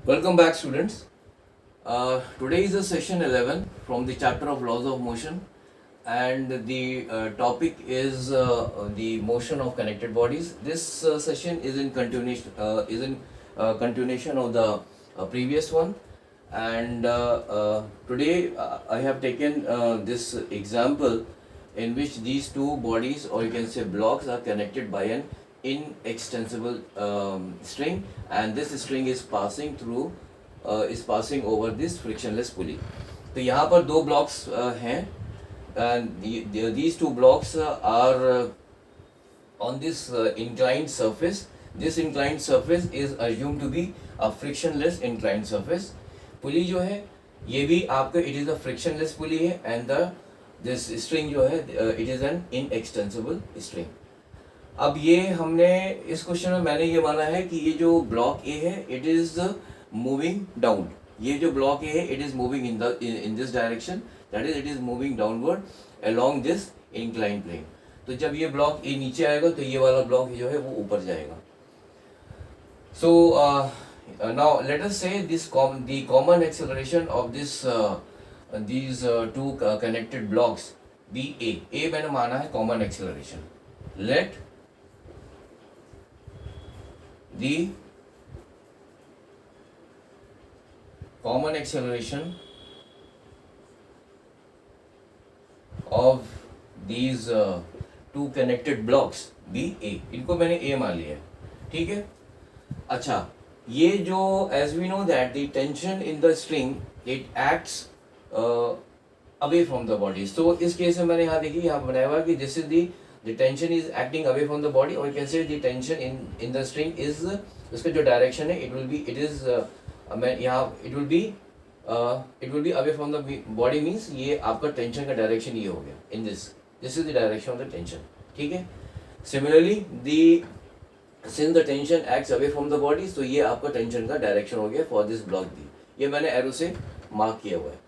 Welcome back, students. Today is the session 11 from the chapter of laws of motion, and the topic is the motion of connected bodies. This session is in continuation of the previous one, and today I have taken this example in which these two bodies, or you can say blocks, are connected by an inextensible string, and this string is passing over this frictionless pulley. तो यहाँ पर दो blocks हैं, and these two blocks are on this inclined surface. This inclined surface is assumed to be a frictionless inclined surface. पुली जो है ये भी आपका it is a frictionless पुली है, and this string जो है it is an inextensible string. अब ये हमने इस क्वेश्चन में मैंने ये माना है कि ये जो ब्लॉक ए है इट इज मूविंग डाउन. ये जो ब्लॉक ए है it is moving in this direction, that is it is moving downward along this incline plane. तो जब ये ब्लॉक ए नीचे आएगा तो ये वाला ब्लॉक जो है वो ऊपर जाएगा. So now let us say this the common acceleration of these two connected blocks be a मैंने माना है common acceleration. Let the common acceleration of these two connected blocks be a. इनको मैंने a मान लिया है, ठीक है. अच्छा, ये जो as we know that the tension in the string it acts away from the body. So इस केस में मैंने यहाँ देखिए यहाँ बनाया हुआ कि this is the tension is acting away from the body, or you can say the tension in the string is उसका जो direction है it will be away from the body means ये आपका tension का direction ये हो गया in this is the direction of the tension, ठीक है. Similarly since the tension acts away from the body, तो ये आपका tension का direction हो गया for this block B. ये मैंने arrow से mark किया हुआ है,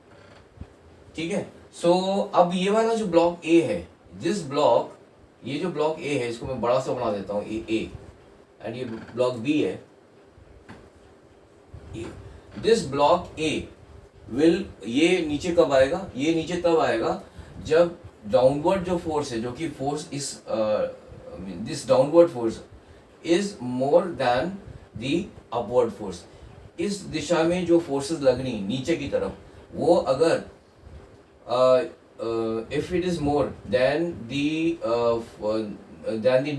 ठीक है. So अब ये वाला जो block A है, this block, ये जो ब्लॉक ए है इसको मैं बड़ा सा बना देता हूँ ए एंड ये ब्लॉक बी है. दिस ब्लॉक ए विल ये नीचे कब आएगा? ये नीचे तब आएगा जब डाउनवर्ड जो फोर्स है, जो कि फोर्स इस this downward force is more than the upward force. इस दिशा में जो फोर्सेस लगनी नीचे की तरफ वो अगर if it is more than the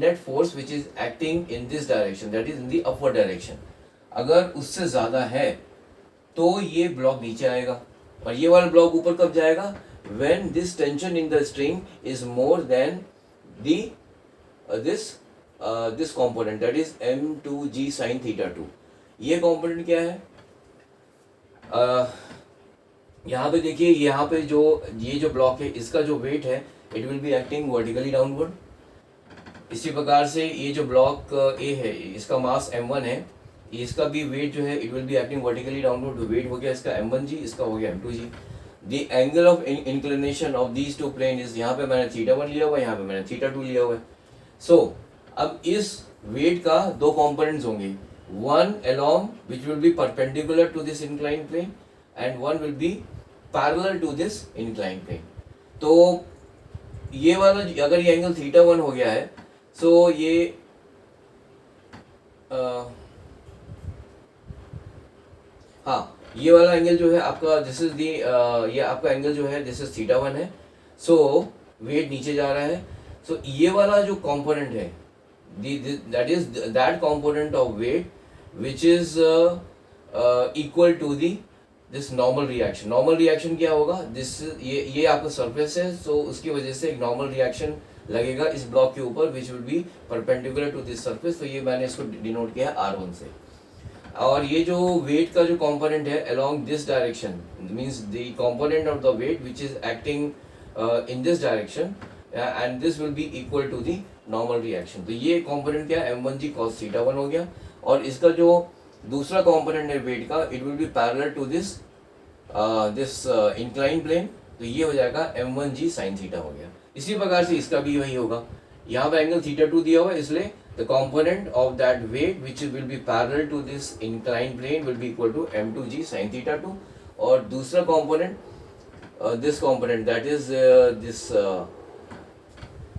net force which is acting in this direction, that is in the upward direction, अगर उससे ज़्यादा है तो ये ब्लॉक नीचे आएगा. और ये वाला ब्लॉक ऊपर कब जाएगा? when this tension in the string is more than this component, that is m2g sin theta 2. ये component क्या है? यहाँ पे देखिए, यहाँ पे जो ये जो ब्लॉक है इसका जो वेट है it will be acting vertically downward. इसी प्रकार से ये जो ब्लॉक ए है इसका मास m1 है, इसका भी वेट जो है it will be acting vertically downward. Weight हो गया इसका m1g, इसका हो गया m2g. The angle of inclination of these two plane is, यहाँ पे मैंने θ1 लिया हुआ है, यहाँ पे मैंने θ2 लिया हुआ है. सो अब इस वेट का दो कॉम्पोनेंट्स होंगे, one along which will be perpendicular to this inclined plane and one will be parallel to this inclined plane. तो ये वाला अगर ये एंगल θ1 हो गया है, सो ये हाँ, ये वाला एंगल जो है आपका दिस इज दी, ये आपका एंगल जो है दिस इज θ1 है. सो वेट नीचे जा रहा है. सो ये वाला जो कंपोनेंट है that is that component of weight which is equal to the this normal reaction. Normal reaction क्या होगा? दिस ये आपका सरफेस है, सो उसकी वजह से एक नॉर्मल रिएक्शन लगेगा इस ब्लॉक के ऊपर which will be perpendicular to this surface. तो ये मैंने इसको डिनोट किया R1 से. और ये जो वेट का जो कंपोनेंट है along this direction means the component of the weight which is acting in this direction and this will be equal to the normal reaction. तो ये कंपोनेंट क्या है? m1g cos θ1 हो गया. और इसका जो दूसरा कंपोनेंट है वेट का it will be parallel to this incline plane. तो ये हो जाएगा m1g sin θ हो गया. इसी प्रकार से इसका भी वही होगा. यहाँ पे एंगल θ2 दिया हुआ है इसलिए the component of that weight which will be parallel to this inclined plane will be equal to m2g sin theta 2, और दूसरा component this component that is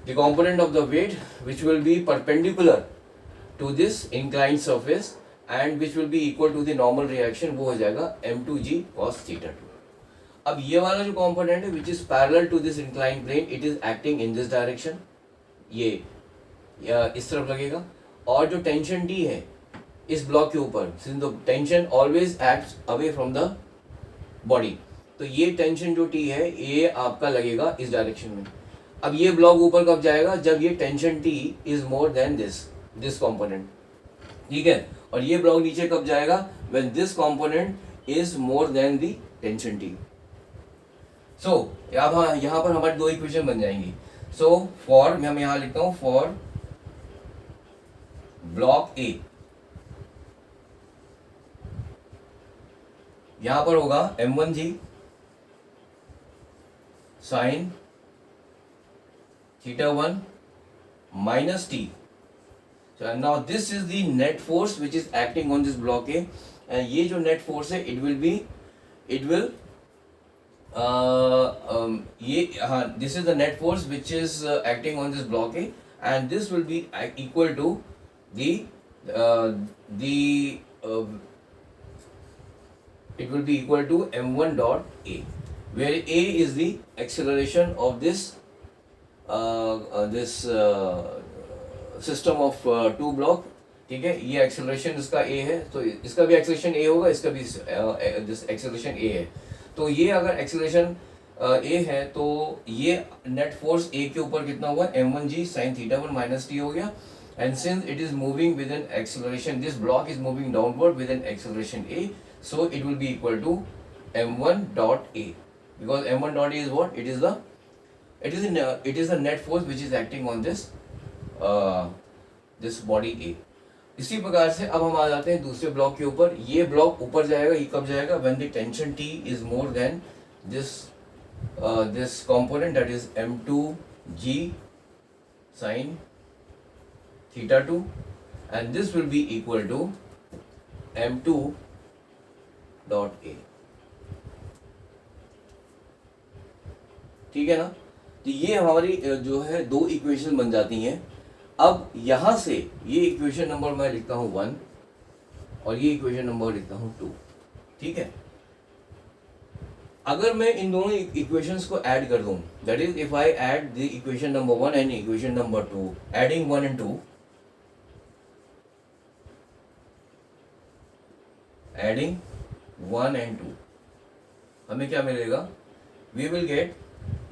the component of the weight which will be perpendicular to this inclined surface and which will be equal to the normal reaction, वो हो जाएगा m2g cos theta 2. अब ये वाला जो component है which is parallel to this inclined plane, it is acting in this direction, ये या इस तरफ लगेगा, और जो टेंशन टी है इस ब्लॉक के ऊपर, since the tension always acts away from the body, तो ये टेंशन जो टी है ये आपका लगेगा इस डायरेक्शन में. अब ये ब्लॉक ऊपर कब जाएगा, जब ये tension T is more than this component, ठीक है, और ये ब्लॉक नीचे कब जाएगा, when this component is more than the tension T. So अब यहाँ पर हमारी दो इक्वेशन बन जाएंगी. सो फॉर मैं यहाँ लिखता हूँ फॉर ब्लॉक ए, यहां पर होगा m1g sine theta 1 minus T. Now this is the net force which is acting on this block A, and ये जो नेट फोर्स है इट विल ये हाँ this is the net force which is acting on this block A, and this will be equal to it will be equal to m1 dot a, where a is the acceleration of this system of two block, ठीक है, ये acceleration इसका a है, तो इसका भी acceleration a होगा, इसका भी this acceleration a है. तो ये अगर acceleration a है तो ये net force a के ऊपर कितना हुआ, m1g sin theta 1 minus t हो गया. And since it is moving with an acceleration, this block is moving downward with an acceleration a, so it will be equal to m1 dot a, because m1 dot a is what, it is the net force which is acting on this this body a. इसी प्रकार से अब हम आ जाते हैं दूसरे block के ऊपर. ये ब्लॉक ऊपर जाएगा, ये कब जाएगा, when the tension T is more than this component, that is m2g sin theta 2, and this will be equal to m2 dot a. ठीक है ना, तो ये हमारी जो है दो इक्वेशन बन जाती हैं. अब यहां से ये इक्वेशन नंबर मैं लिखता हूं 1 और ये इक्वेशन नंबर लिखता हूं 2, ठीक है. अगर मैं इन दोनों इक्वेशंस को ऐड कर दूं, that is if I add the equation number 1 and equation number 2, adding 1 and 2, adding 1 and 2, हमें क्या मिलेगा, वी विल गेट,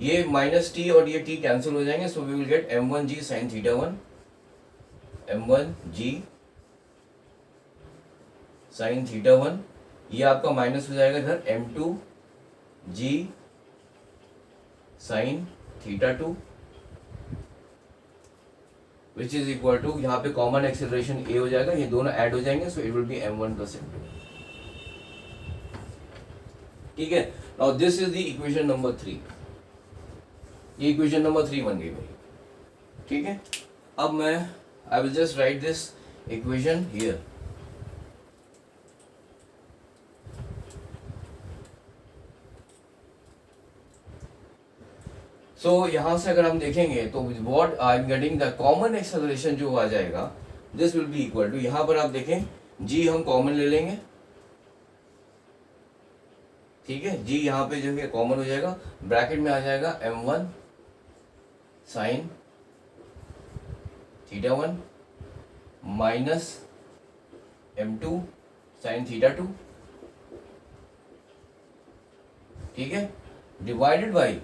ये माइनस टी और ये टी कैंसिल हो जाएंगे, so we will get m1g sin theta 1, m1g sin theta 1, ये आपका माइनस हो जाएगा इधर m2g sin theta 2, which is equal to, यहाँ पे कॉमन एक्सेलरेशन a हो जाएगा, ये दोनों ऐड हो जाएंगे, so it will B m1 plus m2, ठीक है. Now this is the equation number 3, ये इक्वेशन नंबर 3 बन गई मेरी, ठीक है. अब मैं I will just write this equation here. So यहां से अगर हम देखेंगे तो what I am getting, the common acceleration जो आ जाएगा, this will be equal to, यहां पर आप देखें g हम कॉमन ले लेंगे, ठीक है, g यहाँ पे जो है कॉमन हो जाएगा, ब्रैकेट में आ जाएगा m1 sine theta 1 minus m2 sine theta 2, ठीक है, divided by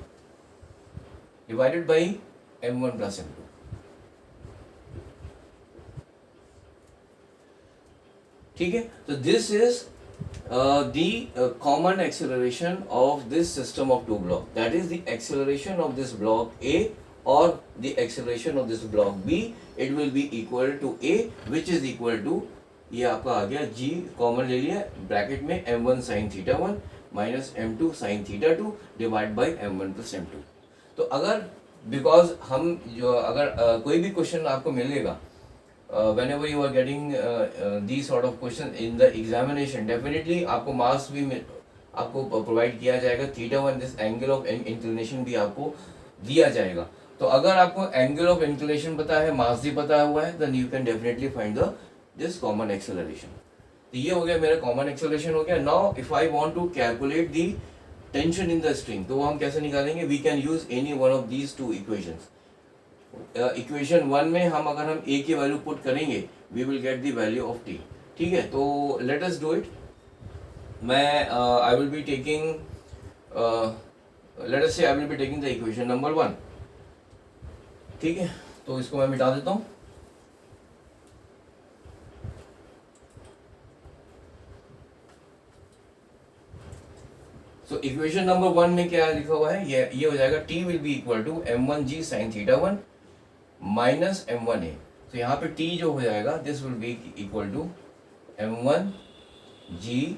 m1 plus m2. ठीक है, तो this is the common acceleration of this system of two block, that is the acceleration of this block A or the acceleration of this block B, it will be equal to A, which is equal to, ये आपका आ गया G common ले लिया, bracket में m1 sin theta 1 minus m2 sin theta 2 divide by m1 plus m2. तो अगर because हम जो अगर कोई भी क्वेश्चन आपको मिलेगा whenever you are getting these sort of question in the examination, definitely आपको मार्क्स भी आपको प्रोवाइड किया जाएगा, theta one this angle of inclination भी आपको दिया जाएगा। तो अगर आपको एंगल ऑफ इंक्लिनेशन पता है, मास भी पता हुआ है, then you can definitely find the this common acceleration. तो ये हो गया मेरा कॉमन एक्सेलरेशन हो गया। Now if I want to calculate the tension in the string, तो वो हम कैसे निकालेंगे? We can use any one of these two equations. Equation one में हम अगर हम ए की वैल्यू पुट करेंगे, we will get the value of T. ठीक है, तो लेट अस डू इट। मैं I will be taking let us say I will be taking the equation number one. ठीक है, तो इसको मैं मिटा देता हूँ। सो इक्वेशन नंबर वन में क्या लिखा हुआ है? ये हो जाएगा T will be equal to m1g sine theta one minus m1a। तो यहाँ पे टी जो हो जाएगा this will be equal to m1g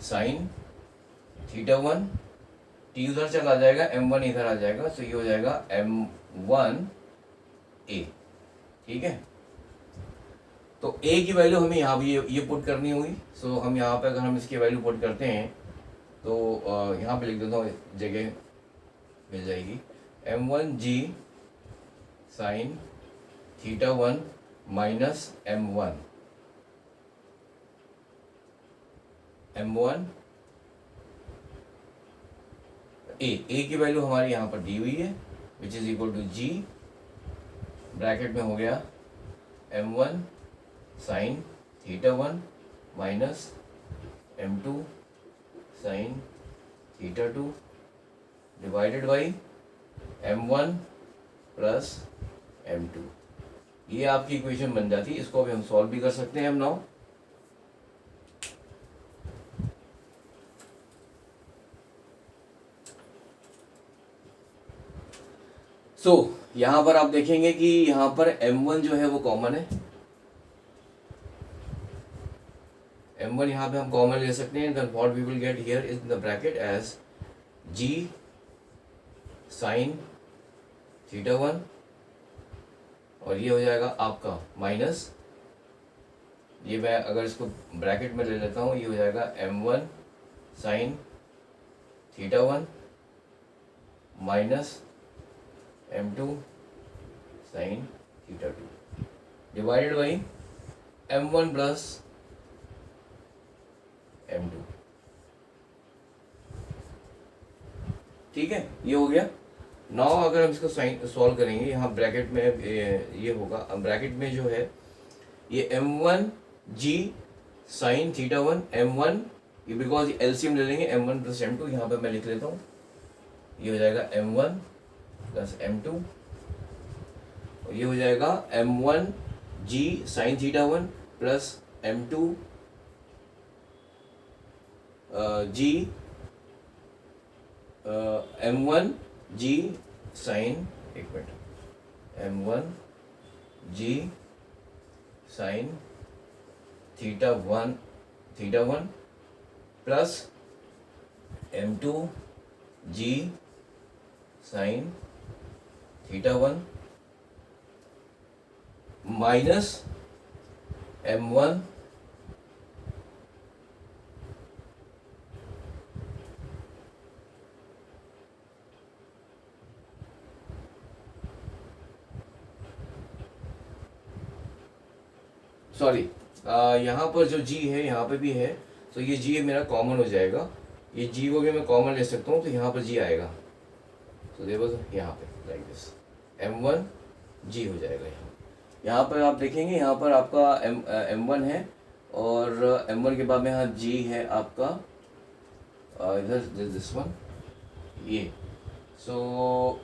sine theta one, T उधर चला जाएगा, m1 इधर आ जाएगा, तो ये हो जाएगा m1a। ठीक है, तो a की वैल्यू हमें यहाँ भी ये पुट करनी होगी। सो हम यहाँ पे अगर हम इसकी वैल्यू पुट करते हैं तो यहाँ पे लिख देता हूँ, जगह मिल जाएगी, m1g sine theta one minus m1 a की वैल्यू हमारी यहाँ पर दी हुई है, which is equal to g, bracket में हो गया m1 sine theta one minus m2 sine theta two divided by m1 plus m2। ये आपकी इक्वेशन बन जाती है। इसको अभी हम सॉल्व भी कर सकते हैं हम नाउ। सो यहाँ पर आप देखेंगे कि यहाँ पर m1 जो है वो कॉमन है, m1 यहाँ पे हम कॉमन ले सकते हैं। Then what we will get here is the bracket as g sine theta one, और ये हो जाएगा आपका माइनस, ये मैं अगर इसको ब्रैकेट में ले लेता हूँ, ये हो जाएगा m1 sine theta one minus m2 sine theta two divided by m1 plus m2। ठीक है, ये हो गया। नाउ अगर हम इसको साइन सॉल्व करेंगे, यहाँ ब्रैकेट में ये होगा, ब्रैकेट में जो है ये m1g sine theta one, m1 ये बिकॉज एलसीएम ले लेंगे, m1 प्लस m2, यहाँ पे मैं लिख लेता हूँ, ये हो जाएगा m1 प्लस m2, और ये हो जाएगा m1g sine theta one plus m2 g m1g sine, एक मिनट, m1g sine theta one plus m2g sine theta one minus m1 sorry, यहाँ पर जो g है यहाँ पे भी है, तो ये g मेरा कॉमन हो जाएगा, ये g को भी मैं कॉमन ले सकता हूँ, तो यहाँ पर g आएगा, तो देखो यहाँ पे लाइक दिस m1g हो जाएगा। यहाँ पर आप देखेंगे, यहाँ पर आपका m1 है, और m1 के बाद में यहाँ g है आपका इधर दिस वन, ये, सो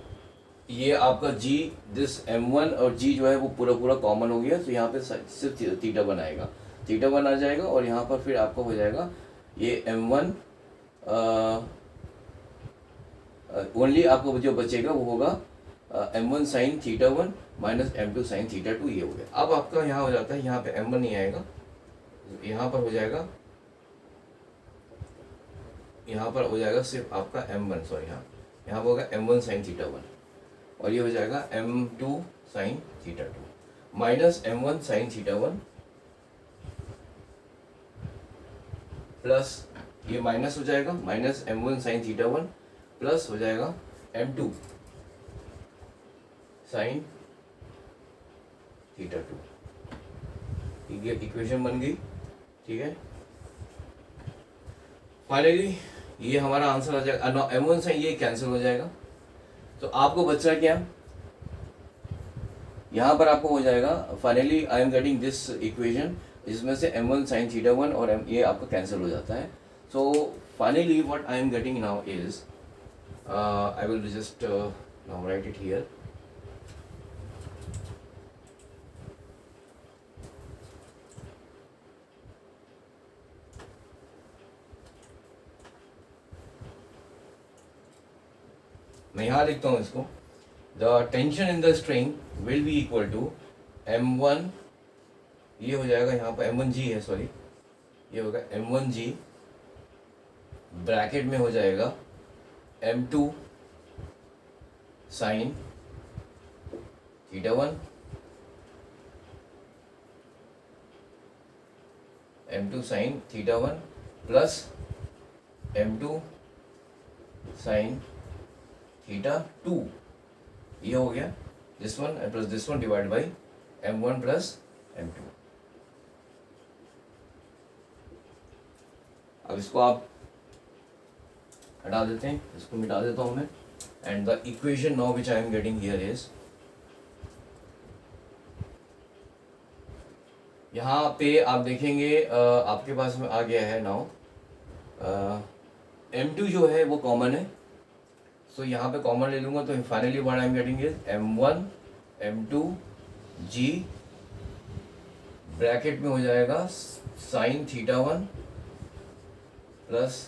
ये आपका g दिस m1 और g जो है वो पूरा कॉमन हो गया, तो यहाँ पे सिर्फ थीटा वन आएगा, थीटा वन आ जाएगा, और यहाँ पर फिर आपका हो जाएगा ये m1 ओनली आपको जो बचेगा वो होगा m1 sine theta one minus m2 sine theta to, ये हो गया। अब आपका यहाँ हो जाता है, यहाँ पे m1 नहीं आएगा, यहाँ पर हो जाएगा, यहाँ पर हो जाएगा सिर्फ आपका m1, सॉरी यहाँ पर होगा m1 साइन थीटा वन, और ये हो जाएगा m2 sine theta to. Minus m1 sine theta 1 plus ये माइनस हो जाएगा minus m1 sine theta 1 plus हो जाएगा m2 साइन थीटा 2। ठीक है, इक्वेशन बन गई। ठीक है, फाइनली ये हमारा आंसर आ जाएगा। m1 साइन ये कैंसिल हो जाएगा, तो आपको बचा क्या, यहाँ पर आपको हो जाएगा finally I am getting this equation, इसमें से m1 साइन थीटा 1 और ये आपका कैंसिल हो जाता है। So finally what I am getting now is I will just now write it here. मैं यहाँ लिखता हूँ इसको, the tension in the string will be equal to m1, ये हो जाएगा यहाँ पर m1g है, सॉरी ये होगा m1g, ब्रैकेट में हो जाएगा m2 sine theta 1, m2 sine theta 1 plus m2 sine theta 2, ये हो गया this one plus this one divide by m1 plus m2। अब इसको आप हटा देते हैं, इसको मिटा देता हूं मैं, and the equation now which I am getting here is, यहाँ पे आप देखेंगे आपके पास में आ गया है नाउ m2 जो है वो कॉमन है, सो यहाँ पे कॉमन ले लूंगा, तो finally what I am getting is m1 m2 g, bracket में हो जाएगा sine theta 1 plus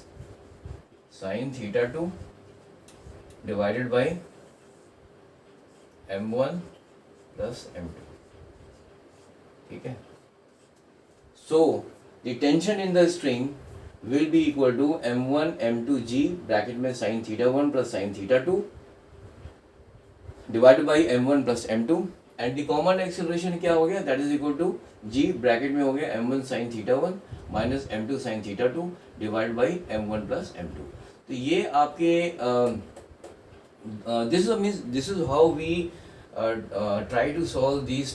sine theta 2 divided by m1 plus m2। ठीक है, so the tension in the string will be equal to m1 m2 g, bracket में sin theta 1 plus sin theta 2 divided by m1 plus m2, and the common acceleration क्या हो गया, that is equal to g, bracket में हो गया m1 sin theta 1 minus m2 sin theta 2 divide by m1 plus m2। तो ये आपके this is how we try to solve this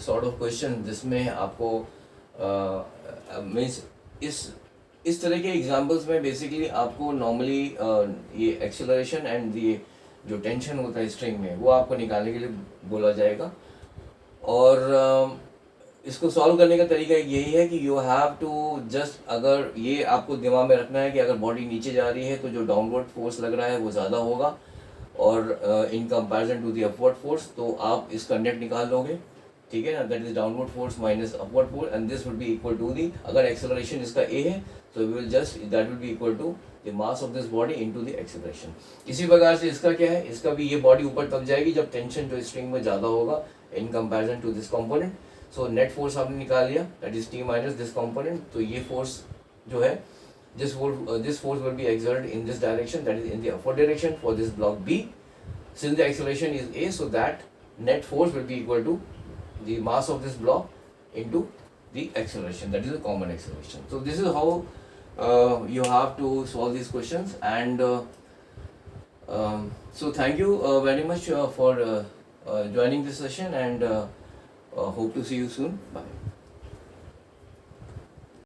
sort of question, जिसमें आपको मीन्स इस तरह के एग्जाम्पल्स में बेसिकली आपको नॉर्मली ये एक्सेलरेशन एंड ये जो टेंशन होता है स्ट्रिंग में वो आपको निकालने के लिए बोला जाएगा। और इसको सॉल्व करने का तरीका यही है कि यू हैव टू जस्ट, अगर ये आपको दिमाग में रखना है कि अगर बॉडी नीचे जा रही है तो जो डाउनवर्ड फोर्स लग रहा है वो ज़्यादा होगा, और in comparison to the upward force, तो आप इसका नेट निकाल लोगे। ठीक है ना, that is downward force minus upward force, and this would be equal to the, अगर एक्सेलरेशन इसका ए है तो we will just that will be equal to the mass of this body into the acceleration. इसी प्रकार से इसका क्या है, इसका भी ये बॉडी ऊपर तब जाएगी जब टेंशन जो स्ट्रिंग में ज़्यादा होगा in comparison to this component. So net force आपने निकाल लिया, that is T minus this component, तो ये फोर्स जो है this force will be exerted in this direction, that is in the upward direction for this block B, since the acceleration is a, so that net force will be equal to the mass of this block into the acceleration, that is the common acceleration. So this is how you have to solve these questions, and so thank you very much for joining this session, and hope to see you soon. Bye.